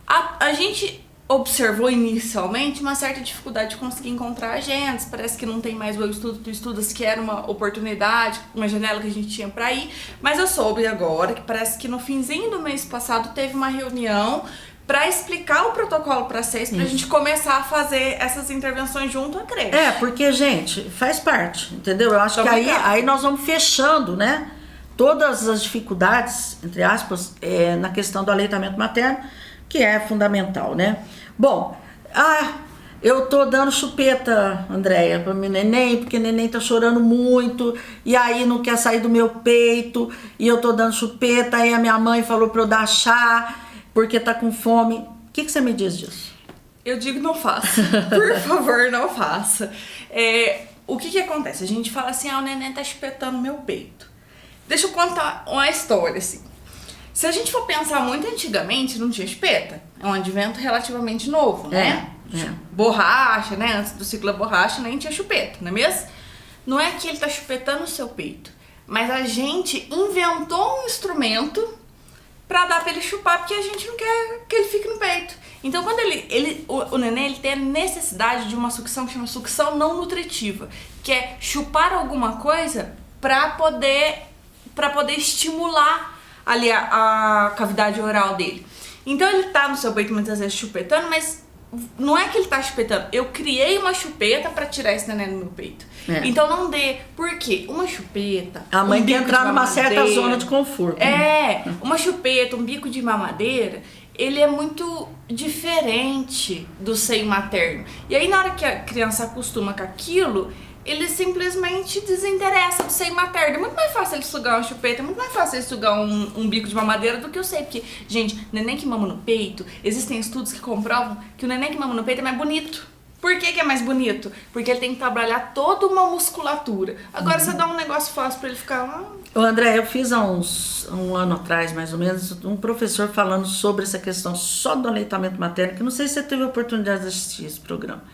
A gente observou inicialmente uma certa dificuldade de conseguir encontrar agendas, parece que não tem mais o estudo do Estudas, que era uma oportunidade, uma janela que a gente tinha para ir, mas eu soube agora que parece que no finzinho do mês passado teve uma reunião para explicar o protocolo para 6, pra gente começar a fazer essas intervenções junto à creche. Porque, gente, faz parte, entendeu? Eu acho que aí nós vamos fechando, né, todas as dificuldades, entre aspas, na questão do aleitamento materno, que é fundamental, né? Bom, eu tô dando chupeta, Andréia, para meu neném, porque o neném tá chorando muito, e aí não quer sair do meu peito, e eu tô dando chupeta, aí a minha mãe falou para eu dar chá, porque tá com fome. O que você me diz disso? Eu digo não faça. Por favor, não faça. O que acontece? A gente fala assim, o neném tá chupetando meu peito. Deixa eu contar uma história, assim. Se a gente for pensar muito antigamente, não tinha chupeta. É um advento relativamente novo, né? Borracha, né? Antes do ciclo da borracha, nem tinha chupeta, não é mesmo? Não é que ele tá chupetando o seu peito, mas a gente inventou um instrumento pra dar pra ele chupar, porque a gente não quer que ele fique no peito. Então, quando o neném ele tem a necessidade de uma sucção que chama sucção não nutritiva, que é chupar alguma coisa pra poder estimular ali a cavidade oral dele. Então, ele tá no seu peito muitas vezes chupetando, mas não é que ele tá chupetando. Eu criei uma chupeta pra tirar esse neném do meu peito. Então não dê. Por quê? Uma chupeta... A mãe quer entrar numa certa zona de conforto. Uma chupeta, um bico de mamadeira, ele é muito diferente do seio materno. E aí na hora que a criança acostuma com aquilo, ele simplesmente desinteressa do seio materno. É muito mais fácil ele sugar uma chupeta, é muito mais fácil ele sugar um bico de mamadeira do que eu sei. Porque, gente, neném que mama no peito, existem estudos que comprovam que o neném que mama no peito é mais bonito. Por que é mais bonito? Porque ele tem que trabalhar toda uma musculatura. Agora você dá um negócio fácil pra ele ficar... Ô André, eu fiz há um ano atrás, mais ou menos, um professor falando sobre essa questão só do aleitamento materno, que não sei se você teve a oportunidade de assistir esse programa.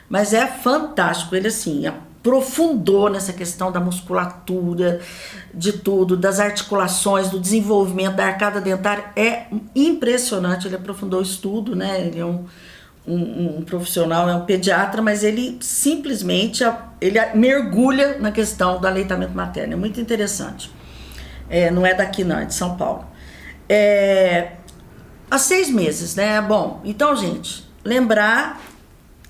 Mas é fantástico, ele assim, aprofundou nessa questão da musculatura, de tudo, das articulações, do desenvolvimento da arcada dentária. É impressionante, ele aprofundou o estudo, né? Ele é um profissional, é um pediatra, mas ele simplesmente ele mergulha na questão do aleitamento materno. É muito interessante. Não é daqui não, é de São Paulo. Há 6 meses, né? Bom, então, gente, lembrar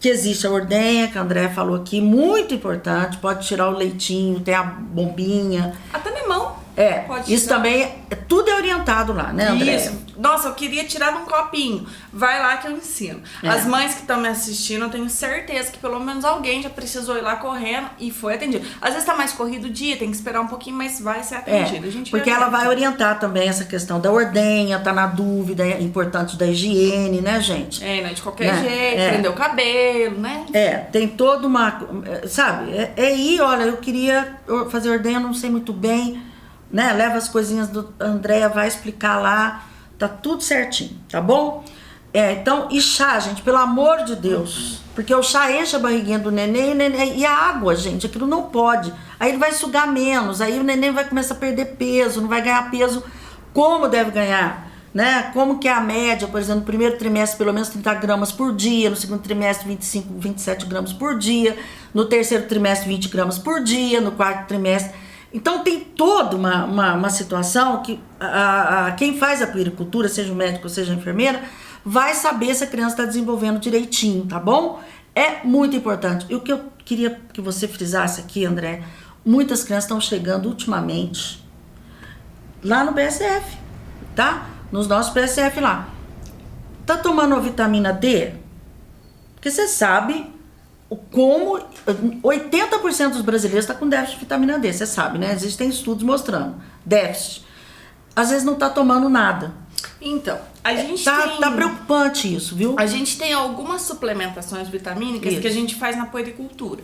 que existe a ordenha, que a André falou aqui, muito importante, pode tirar o leitinho, tem a bombinha. Até limão. Pode Isso tirar. Também, tudo é orientado lá, né, André? Isso. Nossa, eu queria tirar num copinho. Vai lá que eu ensino. As mães que estão me assistindo, eu tenho certeza que pelo menos alguém já precisou ir lá correndo e foi atendido. Às vezes tá mais corrido o dia, tem que esperar um pouquinho, mas vai ser atendido. Porque ela vai orientar também essa questão da ordenha, tá na dúvida, é importante da higiene, né, gente? Não é de qualquer jeito, prender o cabelo, né? Tem toda uma... Sabe, aí, olha, eu queria fazer ordenha, não sei muito bem, né? Leva as coisinhas do Andréia, vai explicar lá, tá tudo certinho, tá bom? Então, e chá, gente, pelo amor de Deus, porque o chá enche a barriguinha do neném e a água, gente, aquilo não pode. Aí ele vai sugar menos, aí o neném vai começar a perder peso, não vai ganhar peso como deve ganhar, né? Como que é a média, por exemplo, no primeiro trimestre pelo menos 30 gramas por dia, no segundo trimestre 25, 27 gramas por dia, no terceiro trimestre 20 gramas por dia, no quarto trimestre... Então tem toda uma situação que quem faz a puericultura, seja o médico, seja a enfermeira, vai saber se a criança está desenvolvendo direitinho, tá bom? É muito importante. E o que eu queria que você frisasse aqui, André, muitas crianças estão chegando ultimamente lá no PSF, tá? Nos nossos PSF lá. Tá tomando a vitamina D? Porque você sabe... como 80% dos brasileiros está com déficit de vitamina D, você sabe, né? Existem estudos mostrando déficit. Às vezes não está tomando nada. Então, a gente tá preocupante isso, viu? A gente tem algumas suplementações vitamínicas que a gente faz na puericultura.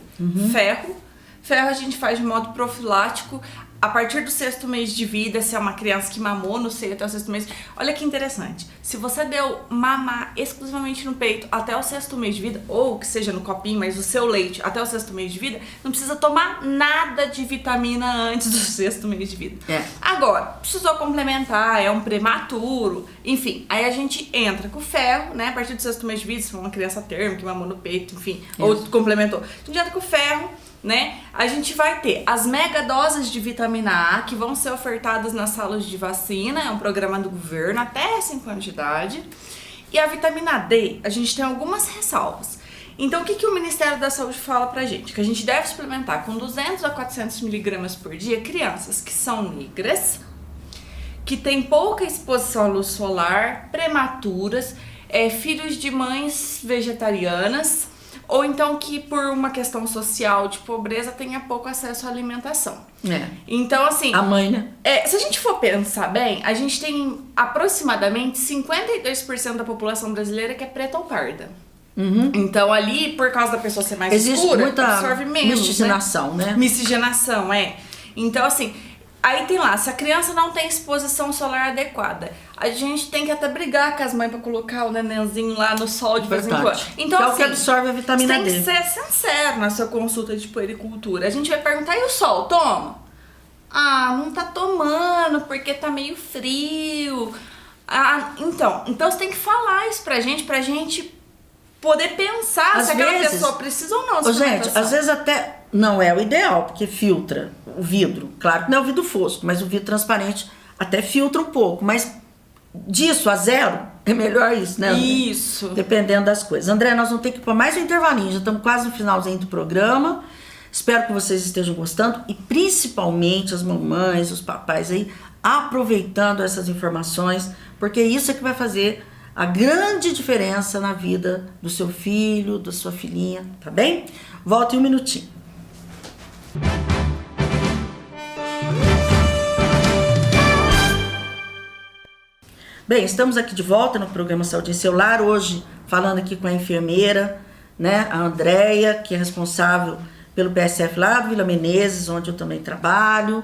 Ferro a gente faz de modo profilático a partir do 6º mês de vida, se é uma criança que mamou no seio até o 6º mês. Olha que interessante, se você deu mamar exclusivamente no peito até o 6º mês de vida, ou que seja no copinho, mas o seu leite até o 6º mês de vida, não precisa tomar nada de vitamina antes do 6º mês de vida. Agora, precisou complementar, é um prematuro, enfim, aí a gente entra com o ferro, né, a partir do 6º mês de vida, se for uma criança termo que mamou no peito, enfim, ou complementou, a gente entra com o ferro, né? A gente vai ter as mega doses de vitamina A que vão ser ofertadas nas salas de vacina, é um programa do governo até 5 anos de idade. E a vitamina D, a gente tem algumas ressalvas. Então, o que o Ministério da Saúde fala pra gente? Que a gente deve suplementar com 200 a 400 miligramas por dia crianças que são negras, que têm pouca exposição à luz solar, prematuras, filhos de mães vegetarianas, ou então que por uma questão social de pobreza tenha pouco acesso à alimentação. Então, assim... A mãe, né? Se a gente for pensar bem, a gente tem aproximadamente 52% da população brasileira que é preta ou parda. Então, ali, por causa da pessoa ser mais escura, muita absorve menos, miscigenação, né? Miscigenação, Então, assim... Aí tem lá, se a criança não tem exposição solar adequada, a gente tem que até brigar com as mães pra colocar o nenenzinho lá no sol de vez em quando. Então, que é assim, o que absorve a vitamina D. Você tem que ser sincero na sua consulta de puericultura. A gente vai perguntar, e o sol, toma? Ah, não tá tomando porque tá meio frio. Ah, então você tem que falar isso pra gente poder pensar Às se aquela vezes, pessoa precisa ou não de Ô, gente, suplementação. às vezes até não é o ideal, porque filtra o vidro. Claro que não é o vidro fosco, mas o vidro transparente até filtra um pouco. Mas disso a zero, é melhor isso, né, André? Isso. Dependendo das coisas. André, nós vamos ter que ir para mais um intervalinho. Já estamos quase no finalzinho do programa. Espero que vocês estejam gostando. E principalmente as mamães, os papais aí, aproveitando essas informações. Porque isso é que vai fazer a grande diferença na vida do seu filho, da sua filhinha, tá bem? Volta em um minutinho. Bem, estamos aqui de volta no programa Saúde em Seu Lar, hoje falando aqui com a enfermeira, né, a Andréia, que é responsável pelo PSF lá do Vila Menezes, onde eu também trabalho,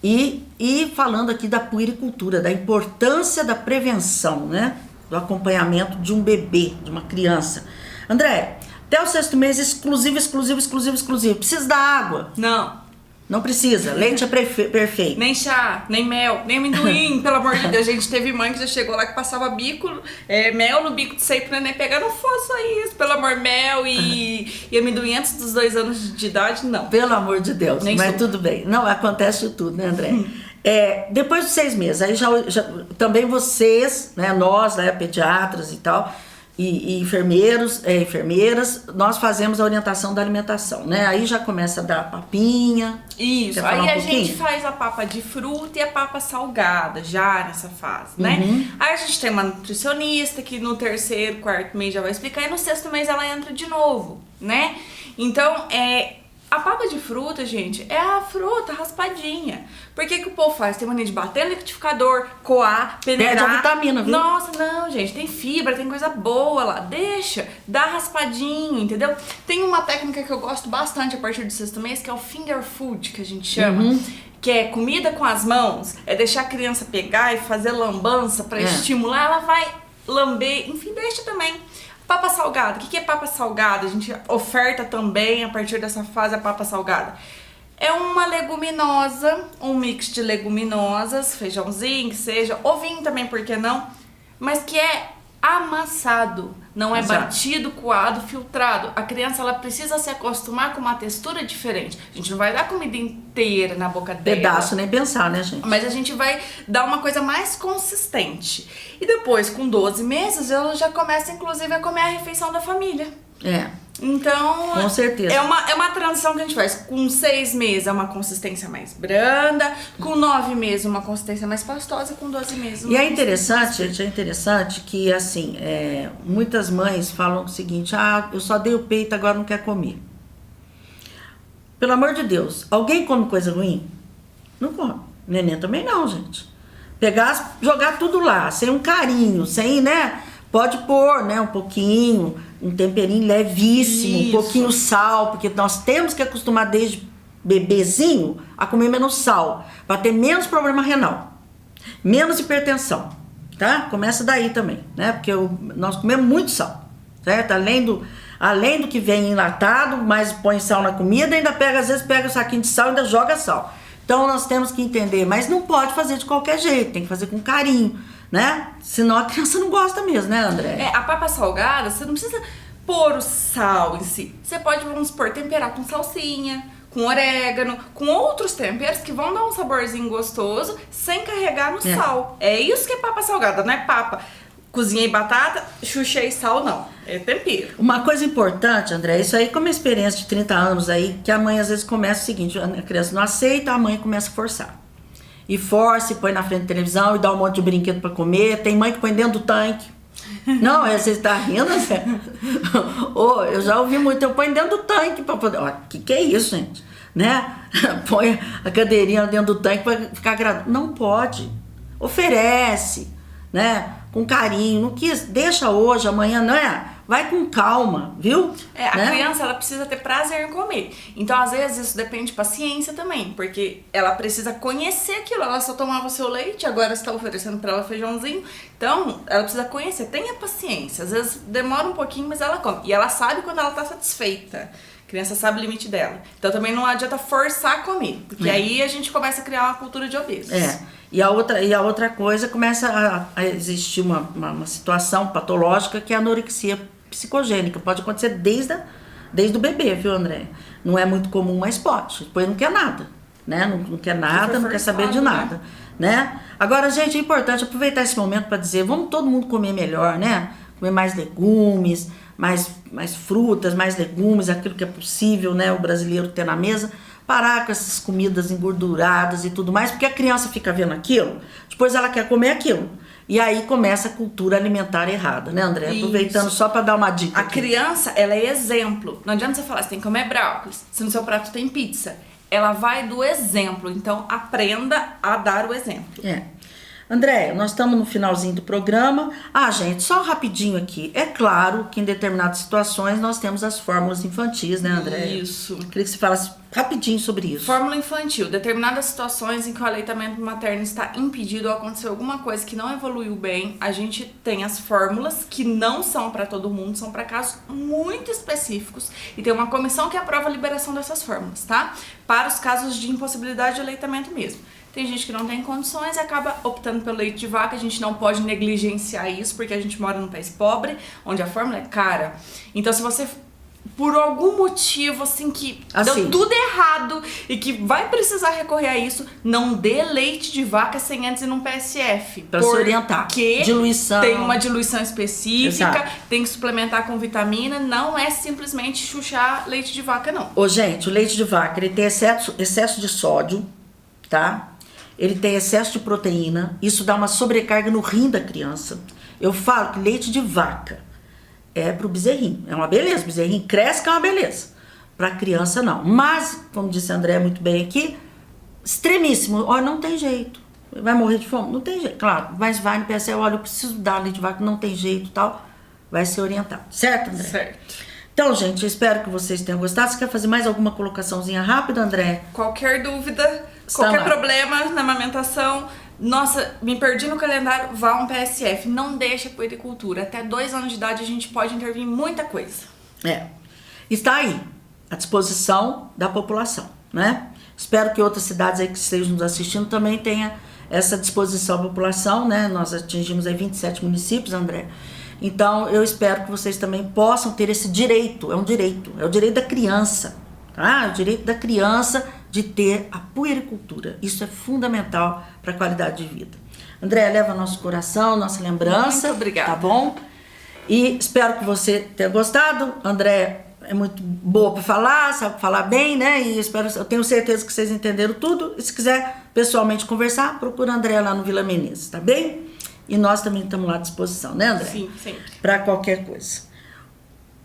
e falando aqui da puericultura, da importância da prevenção, né, do acompanhamento de um bebê, de uma criança. Andréia, até o 6º mês, exclusivo, precisa da água? Não precisa, leite é perfeito. Nem chá, nem mel, nem amendoim, pelo amor de Deus. Gente, teve mãe que já chegou lá que passava mel no bico de seio pro neném pegar. Não fosse só isso, pelo amor, mel e amendoim antes dos 2 anos de idade, não. Pelo amor de Deus, Nem mas sou. tudo bem. Não, acontece de tudo, né, André? Depois dos 6 meses, aí já também vocês, né, nós, né, pediatras e tal, e enfermeiras, nós fazemos a orientação da alimentação, né? Aí já começa a dar papinha. Isso, Quer falar aí um a pouquinho? gente faz a papa de fruta e a papa salgada já nessa fase, né? Aí a gente tem uma nutricionista que no 3º, 4º mês já vai explicar e no 6º mês ela entra de novo, né? Então, a papa de fruta, gente, é a fruta raspadinha. Por que o povo faz? Tem mania de bater no liquidificador, coar, peneirar. Perde a vitamina, viu? Nossa, não, gente, tem fibra, tem coisa boa lá. Deixa, dá raspadinho, entendeu? Tem uma técnica que eu gosto bastante a partir do 6º mês, que é o finger food, que a gente chama. Que é comida com as mãos, é deixar a criança pegar e fazer lambança pra estimular, ela vai lamber, enfim, deixa também. Papa salgada, o que é papa salgada? A gente oferta também, a partir dessa fase, a papa salgada. É uma leguminosa, um mix de leguminosas, feijãozinho, que seja, ovinho também, por que não? Mas que é amassado, não é Exato. batido, coado, filtrado. A criança, ela precisa se acostumar com uma textura diferente. A gente não vai dar comida inteira na boca dela. Pedaço, nem pensar, né, gente? Mas a gente vai dar uma coisa mais consistente. E depois, com 12 meses, ela já começa, inclusive, a comer a refeição da família. Então, Com certeza. é uma transição que a gente faz. Com 6 meses é uma consistência mais branda, com 9 meses uma consistência mais pastosa, e com 12 meses uma E é interessante, gente, que, assim, muitas mães falam o seguinte, eu só dei o peito, agora não quer comer. Pelo amor de Deus, alguém come coisa ruim? Não come. Neném também não, gente. Pegar, jogar tudo lá, sem um carinho, sem, né? Pode pôr, né, um pouquinho, um temperinho levíssimo, Isso. um pouquinho sal, porque nós temos que acostumar desde bebezinho a comer menos sal, para ter menos problema renal, menos hipertensão, tá? Começa daí também, né? Porque nós comemos muito sal, certo? Além do que vem enlatado, mas põe sal na comida, ainda às vezes pega o saquinho de sal e ainda joga sal. Então nós temos que entender, mas não pode fazer de qualquer jeito, tem que fazer com carinho, né? Senão a criança não gosta mesmo, né, André? A papa salgada, você não precisa pôr o sal em si. Você pode, vamos supor, temperar com salsinha, com orégano, com outros temperos que vão dar um saborzinho gostoso sem carregar no sal. É isso que é papa salgada, não é papa. Cozinhei batata, chuchei sal, não. É tempero. Uma coisa importante, André, isso aí como uma experiência de 30 anos aí, que a mãe às vezes começa o seguinte, a criança não aceita, a mãe começa a forçar. E força, e põe na frente da televisão, e dá um monte de brinquedo pra comer. Tem mãe que põe dentro do tanque. Não, você está rindo, Zé? Eu já ouvi muito, eu ponho dentro do tanque pra poder... Olha, que é isso, gente? Né? Põe a cadeirinha dentro do tanque pra ficar agradável. Não pode. Oferece, né? Com carinho. Não quis, deixa hoje, amanhã, não é? Vai com calma, viu? A né? criança, ela precisa ter prazer em comer. Então, às vezes, isso depende de paciência também. Porque ela precisa conhecer aquilo. Ela só tomava o seu leite, agora você está oferecendo para ela feijãozinho. Então, ela precisa conhecer. Tenha paciência. Às vezes, demora um pouquinho, mas ela come. E ela sabe quando ela está satisfeita. A criança sabe o limite dela. Então também não adianta forçar a comer, porque aí a gente começa a criar uma cultura de obesos. E a outra coisa, começa a existir uma situação patológica que é a anorexia psicogênica. Pode acontecer desde o bebê, viu, André? Não é muito comum, mas pode. Depois não quer nada, né? Não quer nada, não quer saber de nada, né? Agora, gente, é importante aproveitar esse momento para dizer, vamos todo mundo comer melhor, né? Comer mais legumes, mais frutas, mais legumes, aquilo que é possível, né? O brasileiro ter na mesa. Parar com essas comidas engorduradas e tudo mais, porque a criança fica vendo aquilo, depois ela quer comer aquilo. E aí começa a cultura alimentar errada, né, André? Aproveitando só para dar uma dica. A criança, ela é exemplo. Não adianta você falar, você tem que comer brócolis, se no seu prato tem pizza. Ela vai do exemplo, então aprenda a dar o exemplo. André, nós estamos no finalzinho do programa. Gente, só rapidinho aqui. É claro que em determinadas situações nós temos as fórmulas infantis, né, André? Isso. Queria que você falasse rapidinho sobre isso. Fórmula infantil. Determinadas situações em que o aleitamento materno está impedido ou aconteceu alguma coisa que não evoluiu bem, a gente tem as fórmulas que não são para todo mundo, são para casos muito específicos e tem uma comissão que aprova a liberação dessas fórmulas, tá? Para os casos de impossibilidade de aleitamento mesmo. Tem gente que não tem condições e acaba optando pelo leite de vaca. A gente não pode negligenciar isso, porque a gente mora num país pobre, onde a fórmula é cara. Então, se você, por algum motivo, assim, que deu tudo errado e que vai precisar recorrer a isso, não dê leite de vaca sem antes ir num PSF. Pra se orientar. Porque diluição. Tem uma diluição específica, Exato. Tem que suplementar com vitamina, não é simplesmente chuchar leite de vaca, não. Gente, o leite de vaca, ele tem excesso de sódio, tá? Ele tem excesso de proteína, isso dá uma sobrecarga no rim da criança. Eu falo que leite de vaca é pro bezerrinho, é uma beleza, o bezerrinho cresce que é uma beleza. Pra criança não, mas, como disse a André muito bem aqui, extremíssimo, não tem jeito, vai morrer de fome? Não tem jeito, claro, mas vai no PSE, olha, eu preciso dar leite de vaca, não tem jeito tal, vai ser orientado, certo, André? Certo. Então, gente, eu espero que vocês tenham gostado. Você quer fazer mais alguma colocaçãozinha rápida, André? Qualquer dúvida, qualquer problema na amamentação, nossa, me perdi no calendário, vá a um PSF. Não deixa puericultura. Até 2 anos de idade a gente pode intervir em muita coisa. Está aí, à disposição da população, né? Espero que outras cidades aí que estejam nos assistindo também tenham essa disposição à população, né? Nós atingimos aí 27 municípios, André. Então, eu espero que vocês também possam ter esse direito, é o direito da criança, tá? É o direito da criança de ter a puericultura. Isso é fundamental para a qualidade de vida. André, leva nosso coração, nossa lembrança. Muito obrigada. Tá bom? E espero que você tenha gostado. André é muito boa para falar, sabe falar bem, né? E eu tenho certeza que vocês entenderam tudo. E se quiser pessoalmente conversar, procura André lá no Vila Menezes, tá bem? E nós também estamos lá à disposição, né, André? Sim, sempre. Para qualquer coisa.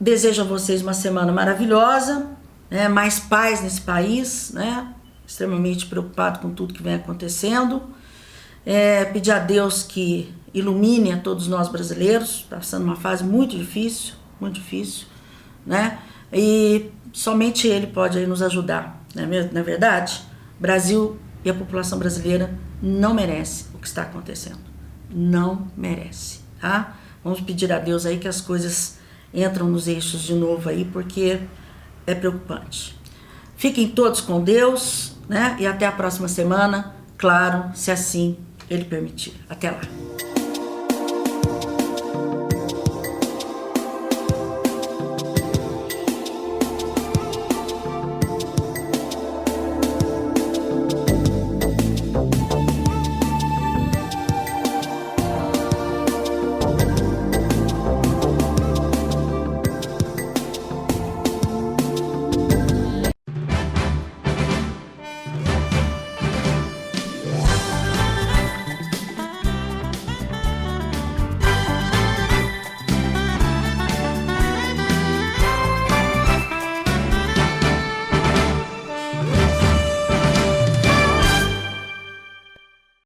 Desejo a vocês uma semana maravilhosa, né? Mais paz nesse país, né? Extremamente preocupado com tudo que vem acontecendo. Pedir a Deus que ilumine a todos nós brasileiros, passando uma fase muito difícil, né? E somente Ele pode aí nos ajudar, não é verdade? O Brasil e a população brasileira não merece o que está acontecendo. Não merece, tá? Vamos pedir a Deus aí que as coisas entram nos eixos de novo aí, porque é preocupante. Fiquem todos com Deus, né? E até a próxima semana, claro, se assim Ele permitir. Até lá.